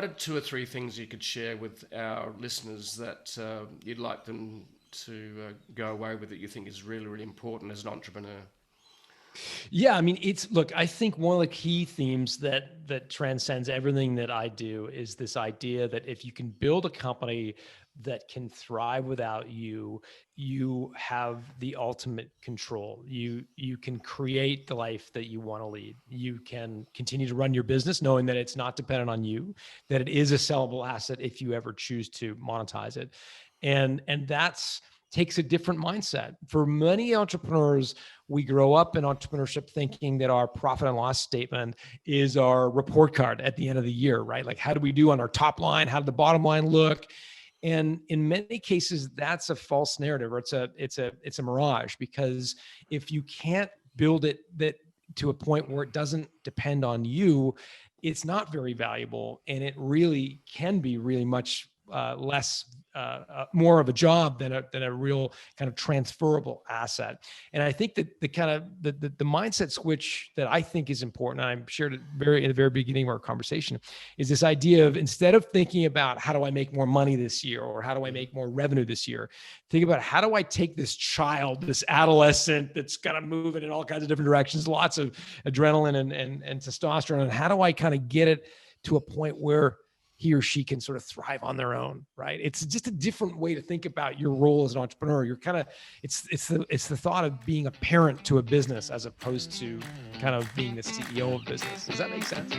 what are 2 or 3 things you could share with our listeners that you'd like them to go away with that you think is really, really important as an entrepreneur? Yeah, I mean, look, I think one of the key themes that transcends everything that I do is this idea that if you can build a company that can thrive without you, you have the ultimate control. You can create the life that you want to lead. You can continue to run your business knowing that it's not dependent on you, that it is a sellable asset if you ever choose to monetize it. And that's takes a different mindset. For many entrepreneurs, we grow up in entrepreneurship thinking that our profit and loss statement is our report card at the end of the year, right? Like, how do we do on our top line? How did the bottom line look? And in many cases, that's a false narrative, or it's a mirage, because if you can't build it that to a point where it doesn't depend on you, it's not very valuable, and it really can be really much less, more of a job than a real kind of transferable asset. And I think that the kind of the mindset switch that I think is important, and I shared it in the very beginning of our conversation, is this idea of, instead of thinking about how do I make more money this year or how do I make more revenue this year, think about how do I take this child, this adolescent that's kind of moving in all kinds of different directions, lots of adrenaline and testosterone, and how do I kind of get it to a point where he or she can sort of thrive on their own, right? It's just a different way to think about your role as an entrepreneur. You're kind of, it's the thought of being a parent to a business as opposed to kind of being the CEO of business. Does that make sense?